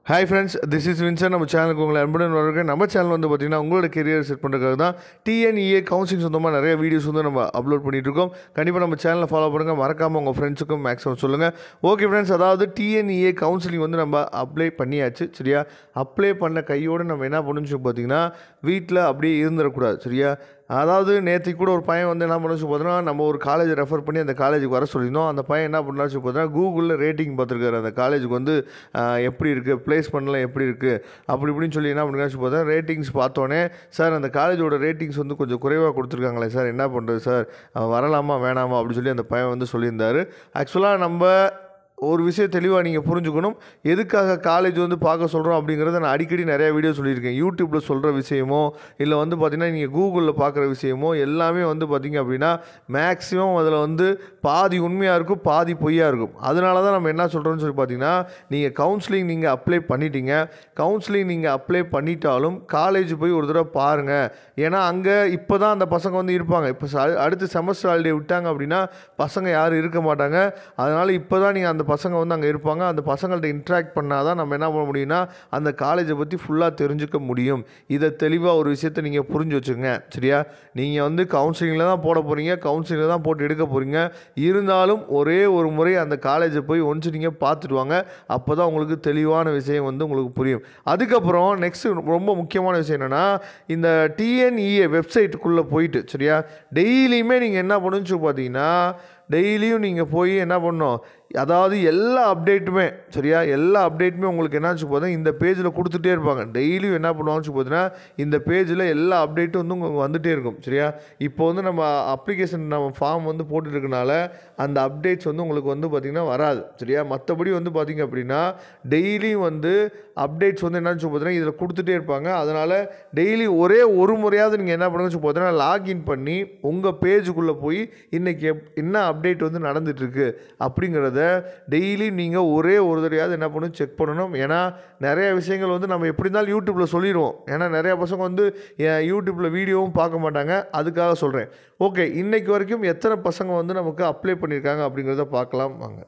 Hi friends, this is Vinson. நம்ம சேனலுக்கு உங்களை அன்புடன் வரவேற்கிறேன். நம்ம சேனல் வந்து பார்த்திங்கன்னா உங்களோட கெரியர் செட் பண்ணுறதுக்காக தான் டிஎன்இஏ கவுன்சிலிங் சொந்தமாக நிறைய வீடியோஸ் வந்து நம்ம அப்லோட் பண்ணிகிட்டு இருக்கோம். கண்டிப்பாக நம்ம சேனலை ஃபாலோ பண்ணுங்கள். மறக்காமல் உங்கள் ஃப்ரெண்ட்ஸுக்கும் மேக்ஸிமம் சொல்லுங்கள். ஓகே ஃப்ரெண்ட்ஸ், அதாவது டிஎன்இஏ கவுன்சிலிங் வந்து நம்ம அப்ளை பண்ணியாச்சு. சரியா? அப்ளை பண்ண கையோடு நம்ம என்ன பண்ணணும்னு பார்த்தீங்கன்னா வீட்டில் அப்படியே இருந்துடக்கூடாது. சரியா? அதாவது நேற்றுக்கு கூட ஒரு பையன் வந்து என்ன பண்ணுச்சு பார்த்தீங்கன்னா, நம்ம ஒரு காலேஜ் ரெஃபர் பண்ணி அந்த காலேஜுக்கு வர சொல்லியிருந்தோம். அந்த பையன் என்ன பண்ணாச்சு பார்த்தீங்கன்னா, கூகுளில் ரேட்டிங் பார்த்துருக்காரு. அந்த காலேஜுக்கு வந்து எப்படி இருக்குது, பிளேஸ்மெண்ட்லாம் எப்படி இருக்குது, அப்படி இப்படின்னு சொல்லி என்ன பண்ணாச்சு பார்த்தா ரேட்டிங்ஸ் பார்த்தோன்னே, சார் அந்த காலேஜோட ரேட்டிங்ஸ் வந்து கொஞ்சம் குறைவாக கொடுத்துருக்காங்களே சார், என்ன பண்ணுறது சார், வரலாமா வேணாமா அப்படின்னு சொல்லி அந்த பையன் வந்து சொல்லியிருந்தார். ஆக்சுவலாக நம்ம ஒரு விஷயம் தெளிவாக நீங்கள் புரிஞ்சுக்கணும். எதுக்காக காலேஜ் வந்து பார்க்க சொல்கிறோம் அப்படிங்கிறத நான் அடிக்கடி நிறையா வீடியோ சொல்லியிருக்கேன். யூடியூப்பில் சொல்கிற விஷயமோ இல்லை வந்து பார்த்திங்கன்னா நீங்கள் கூகுளில் பார்க்குற விஷயமோ எல்லாமே வந்து பார்த்திங்க அப்படின்னா மேக்ஸிமம் அதில் வந்து பாதி உண்மையாக இருக்கும், பாதி பொய்யாக இருக்கும். அதனால தான் நம்ம என்ன சொல்கிறோம்னு சொல்லி பார்த்தீங்கன்னா, நீங்கள் கவுன்சிலிங் நீங்கள் அப்ளை பண்ணிட்டீங்க. கவுன்சிலிங் நீங்கள் அப்ளை பண்ணிட்டாலும் காலேஜ் போய் ஒரு தடவை பாருங்கள். ஏன்னா அங்கே இப்போ தான் அந்த பசங்க வந்து இருப்பாங்க. இப்போ அடுத்து செமஸ்டர் ஹாலிடே விட்டாங்க அப்படின்னா பசங்க யாரும் இருக்க மாட்டாங்க. அதனால் இப்போ தான் நீங்கள் அந்த பசங்க வந்து அங்கே இருப்பாங்க. அந்த பசங்கள்ட்ட இன்ட்ராக்ட் பண்ணால் தான் நம்ம என்ன பண்ண முடியும்னா அந்த காலேஜை பற்றி ஃபுல்லாக தெரிஞ்சுக்க முடியும். இதை தெளிவாக ஒரு விஷயத்தை நீங்கள் புரிஞ்சு வச்சுக்கோங்க. சரியா? நீங்கள் வந்து கவுன்சிலிங்கில் தான் போட போகிறீங்க, கவுன்சிலிங்கில் தான் போட்டு எடுக்க போகிறீங்க. இருந்தாலும் ஒரே ஒரு முறை அந்த காலேஜை போய் ஒன்ஸ் நீங்கள் பார்த்துட்டு வாங்க. அப்போ தான் உங்களுக்கு தெளிவான விஷயம் வந்து உங்களுக்கு புரியும். அதுக்கப்புறம் நெக்ஸ்ட் ரொம்ப முக்கியமான விஷயம் என்னென்னா, இந்த டிஎன்இஏ வெப்சைட்டுக்குள்ளே போயிட்டு சரியா டெய்லியுமே நீங்கள் என்ன பண்ணுன்னு பார்த்தீங்கன்னா, டெய்லியும் நீங்கள் போய் என்ன பண்ணணும், அதாவது எல்லா அப்டேட்டுமே சரியா எல்லா அப்டேட்டுமே உங்களுக்கு என்னாச்சு பார்த்தா இந்த பேஜில் கொடுத்துட்டே இருப்பாங்க. டெய்லியும் என்ன பண்ணுவாங்கன்னு பார்த்தீங்கன்னா இந்த பேஜில் எல்லா அப்டேட்டும் வந்து உங்களுக்கு வந்துகிட்டே இருக்கும். சரியா? இப்போ வந்து நம்ம அப்ளிகேஷன் நம்ம ஃபார்ம் வந்து போட்டுருக்கனால அந்த அப்டேட்ஸ் வந்து உங்களுக்கு வந்து பார்த்திங்கன்னா வராது. சரியா? மற்றபடி வந்து பார்த்திங்க அப்படின்னா டெய்லியும் வந்து அப்டேட்ஸ் வந்து என்னாச்சு பார்த்தீங்கன்னா இதில் கொடுத்துட்டே இருப்பாங்க. அதனால் டெய்லி ஒரே ஒரு முறையாவது நீங்கள் என்ன பண்ணுங்கன்னு பார்த்தீங்கன்னா லாகின் பண்ணி உங்கள் பேஜுக்குள்ளே போய் இன்றைக்கி என்ன அப்டேட் வந்து நடந்துகிட்ருக்கு அப்படிங்கிறத டெய்லி நீங்கள் ஒரே ஒரு தடவையாவது என்ன பண்ணணும், செக் பண்ணணும். ஏன்னா நிறைய விஷயங்கள் வந்து நம்ம எப்படி இருந்தாலும் யூடியூப்பில் சொல்லிடுவோம். ஏன்னா நிறையா பசங்க வந்து யூடியூப்பில் வீடியோவும் பார்க்க மாட்டாங்க. அதுக்காக சொல்கிறேன். ஓகே, இன்றைக்கு வரைக்கும் எத்தனை பசங்க வந்து நமக்கு அப்ளை பண்ணியிருக்காங்க அப்படிங்கிறத பார்க்கலாம் வாங்க.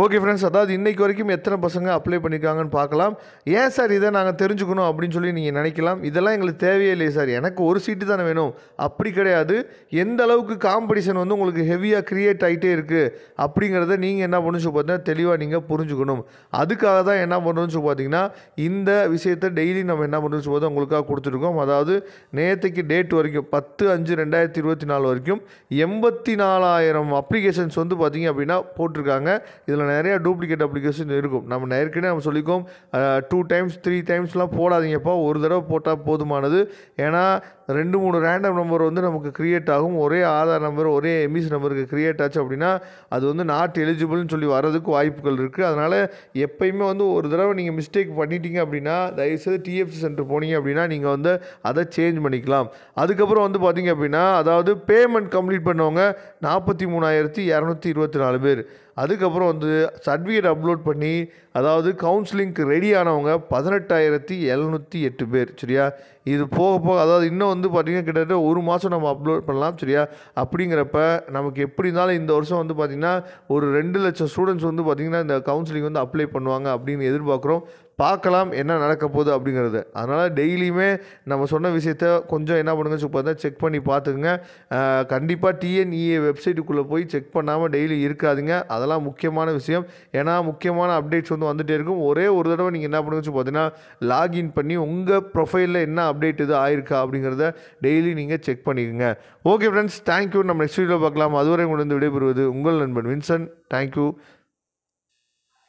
ஓகே ஃப்ரெண்ட்ஸ், அதாவது இன்றைக்கு வரைக்கும் எத்தனை பசங்க அப்ளை பண்ணியிருக்காங்கன்னு பார்க்கலாம். ஏன் சார் இதை நாங்கள் தெரிஞ்சுக்கணும் அப்படின்னு சொல்லி நீங்கள் நினைக்கலாம். இதெல்லாம் எங்களுக்கு தேவையே இல்லையே சார், எனக்கு ஒரு சீட்டு தானே வேணும். அப்படி கிடையாது. எந்த அளவுக்கு காம்படிஷன் வந்து உங்களுக்கு ஹெவியாக க்ரியேட் ஆகிட்டே இருக்குது அப்படிங்கிறத நீங்கள் என்ன பண்ணணும்னு சொல்லி பார்த்தீங்கன்னா தெளிவாக நீங்கள் புரிஞ்சுக்கணும். அதுக்காக தான் என்ன பண்ணணும்னு சொல்லி பார்த்தீங்கன்னா இந்த விஷயத்தை டெய்லி நம்ம என்ன பண்ணணும்னு சொல்லி உங்களுக்காக கொடுத்துருக்கோம். அதாவது நேற்றுக்கு டேட் வரைக்கும் 10/5/2024 வரைக்கும் 84,000 அப்ளிகேஷன்ஸ் வந்து பார்த்திங்க அப்படின்னா போட்டிருக்காங்க. இதில் நிறையா டூப்ளிகேட் அப்ளிகேஷன் இருக்கும். நம்ம ஏற்கனவே நம்ம சொல்லிக்கோம் 2 டைம்ஸ் 3 டைம்ஸ்லாம் போடாதீங்கப்பா, ஒரு தடவை போட்டால் போதுமானது. ஏன்னா 2-3 ரேண்டம் நம்பர் வந்து நமக்கு க்ரியேட் ஆகும். ஒரே ஆதார் நம்பர் ஒரே எம்இசி நம்பருக்கு க்ரியேட் ஆச்சு அப்படின்னா அது வந்து நாட் எலிஜிபிள்னு சொல்லி வரதுக்கு வாய்ப்புகள் இருக்குது. அதனால் எப்பயுமே வந்து ஒரு தடவை நீங்கள் மிஸ்டேக் பண்ணிட்டீங்க அப்படின்னா தயவுசெய்து டிஎஃப்சி சென்டர் போனீங்க அப்படின்னா நீங்கள் வந்து அதை சேஞ்ச் பண்ணிக்கலாம். அதுக்கப்புறம் வந்து பார்த்திங்க அப்படின்னா அதாவது பேமெண்ட் கம்ப்ளீட் பண்ணவங்க 43,224 பேர். அதுக்கப்புறம் வந்து சர்டிஃபிகேட் அப்லோட் பண்ணி அதாவது கவுன்சிலிங்க்கு ரெடி ஆனவங்க 18,708 பேர். சரியா? இது போக போக அதாவது இன்னும் வந்து பார்த்திங்கன்னா கிட்டத்தட்ட ஒரு மாதம் நம்ம அப்லோட் பண்ணலாம். சரியா? அப்படிங்கிறப்ப நமக்கு எப்படி இருந்தாலும் இந்த வருஷம் வந்து பார்த்திங்கன்னா ஒரு 2 லட்சம் ஸ்டூடெண்ட்ஸ் வந்து பார்த்திங்கன்னா இந்த கவுன்சிலிங் வந்து அப்ளை பண்ணுவாங்க அப்படின்னு எதிர்பார்க்குறோம். பார்க்கலாம் என்ன நடக்க போகுது அப்படிங்கிறது. அதனால் டெய்லியுமே நம்ம சொன்ன விஷயத்த கொஞ்சம் என்ன பண்ணுங்க பார்த்தா செக் பண்ணி பார்த்துக்குங்க. கண்டிப்பாக டிஎன்இஏ வெப்சைட்டுக்குள்ளே போய் செக் பண்ணாமல் டெய்லி இருக்காதுங்க. அதெல்லாம் முக்கியமான விஷயம். ஏன்னா முக்கியமான அப்டேட்ஸ் வந்து வந்துகிட்டே இருக்கும். ஒரே ஒரு தடவை நீங்கள் என்ன பண்ணுங்க பார்த்தீங்கன்னா லாகின் பண்ணி உங்கள் ப்ரொஃபைலில் என்ன அப்டேட் இது ஆயிருக்கா அப்படிங்கிறத டெய்லி நீங்கள் செக் பண்ணிக்கோங்க. Okay friends, thank you. நம்ம நெக்ஸ்ட் வீடியோவில் பார்க்கலாம். அதுவரை உங்களுக்கு விடைபெறுவது உங்கள் நண்பன் வின்சன். தேங்க்யூ.